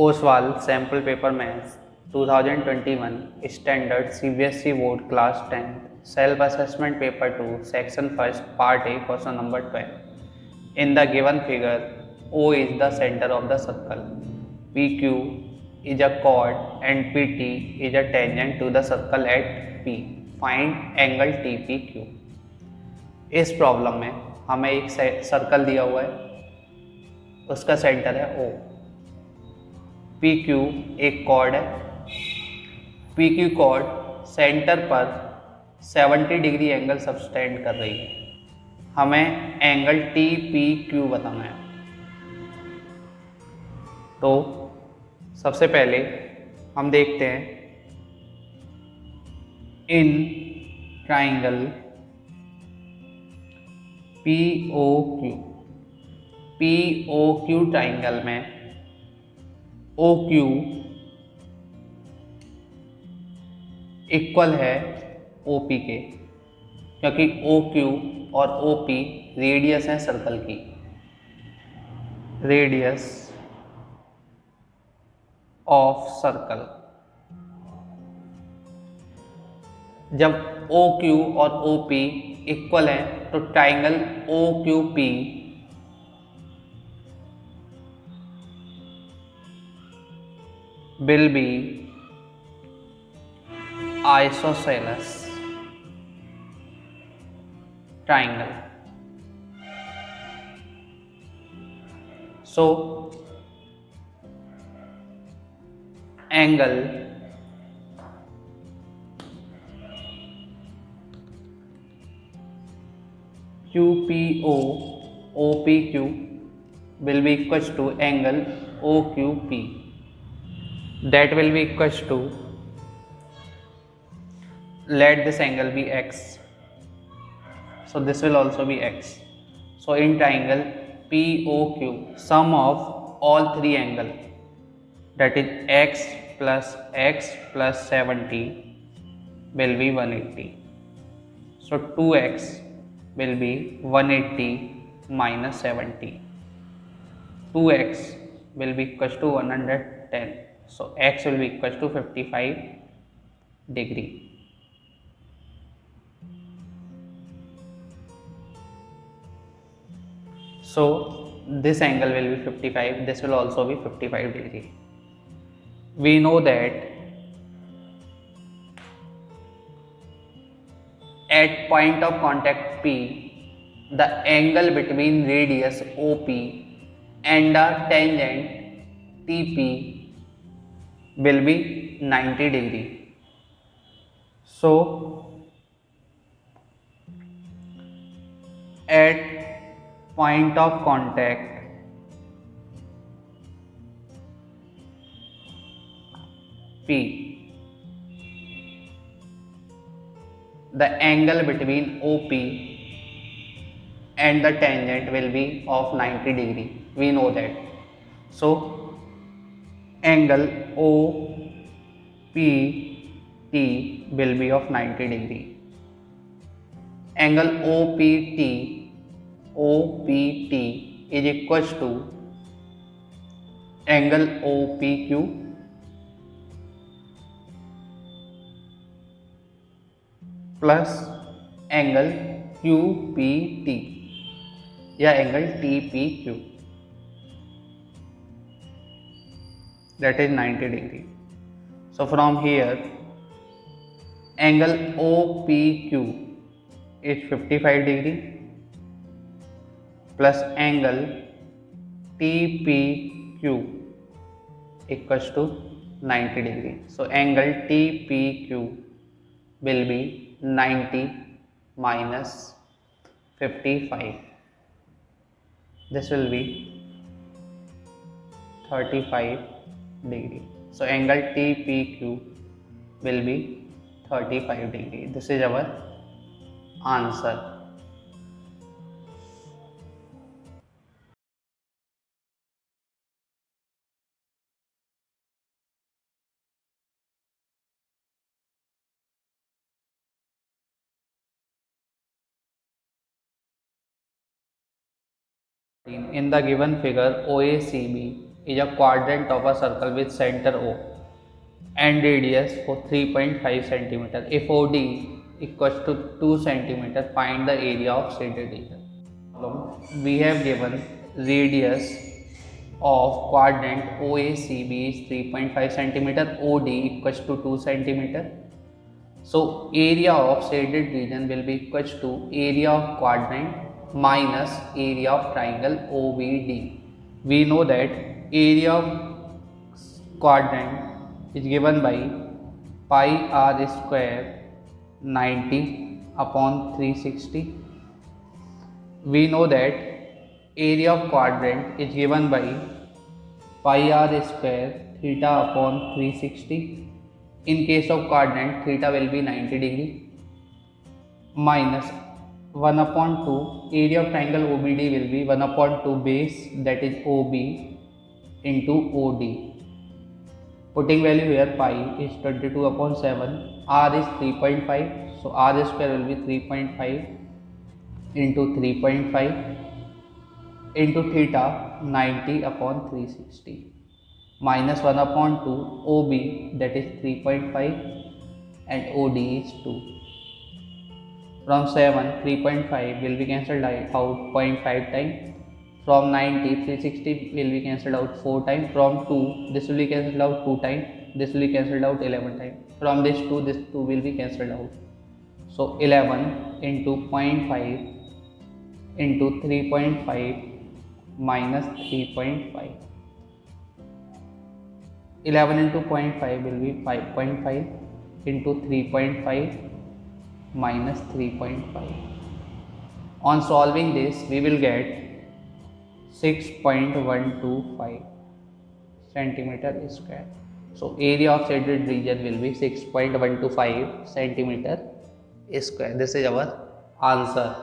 Oswal sample paper maths 2021 standard CBSE board class 10 self assessment paper 2 section first part A question number 12 in the given figure O is the center of the circle, PQ is a chord and PT is a tangent to the circle at P. Find angle TPQ. इस problem में हमें एक circle दिया हुआ है, उसका centre है O. PQ एक कॉर्ड है, PQ कॉर्ड सेंटर पर 70 डिग्री एंगल सब्सटेंड कर रही है. हमें एंगल TPQ बताना है. तो सबसे पहले हम देखते हैं इन ट्राइंगल POQ ट्राइंगल में OQ इक्वल है OP के, क्योंकि OQ और OP रेडियस है सर्कल की. Radius of circle. जब OQ और OP इक्वल हैं तो triangle OQP will be isosceles triangle. So angle QPO OPQ will be equals to angle OQP. That will be equals to, let this angle be x, so this will also be x. So in triangle POQ, sum of all three angle, that is x plus 70 will be 180. So 2x will be 180 minus 70. 2x will be equals to 110. So x will be equals to 55 degree. So this angle will be 55, this will also be 55 degree. We know that at point of contact P, the angle between radius OP and the tangent TP will be 90 degree. So at point of contact P, the angle between OP and the tangent will be of 90 degree. We know that. So angle OPT will be of 90 degree. Angle OPT is equals to angle OPQ plus angle QPT या angle TPQ, that is 90 degree. So from here angle OPQ is 55 degree plus angle TPQ equals to 90 degree. So angle TPQ will be 90 minus 55. This will be 35 degree. So angle TPQ will be 35 degree. This is our answer. In the given figure OACB is a quadrant of a circle with center O and radius for 3.5 centimeter. If OD equals to 2 centimeter, find the area of shaded region. We have given radius of quadrant OACB is 3.5 centimeter, OD equals to 2 centimeter. So area of shaded region will be equals to area of quadrant minus area of triangle OBD. We know that area of quadrant is given by pi r square 90 upon 360. We know that area of quadrant is given by pi r square theta upon 360. In case of quadrant, theta will be 90 degree minus 1 upon 2. Area of triangle OBD will be 1 upon 2 base, that is OB into OD. Putting value here, pi is 22 upon 7, r is 3.5, so r square will be 3.5 into 3.5 into theta 90 upon 360 minus 1 upon 2 OB, that is 3.5, and OD is 2. From 7, 3.5 will be cancelled out 0.5 times. From 90, 360 will be cancelled out 4 times. From 2, this will be cancelled out 2 times. This will be cancelled out 11 times. From this 2 will be cancelled out. So 11 into 0.5 into 3.5 minus 3.5. 11 into 0.5 will be 5.5 into 3.5 minus 3.5. On solving this, we will get 6.125 centimeter square. So area of shaded region will be 6.125 centimeter square. This is our answer.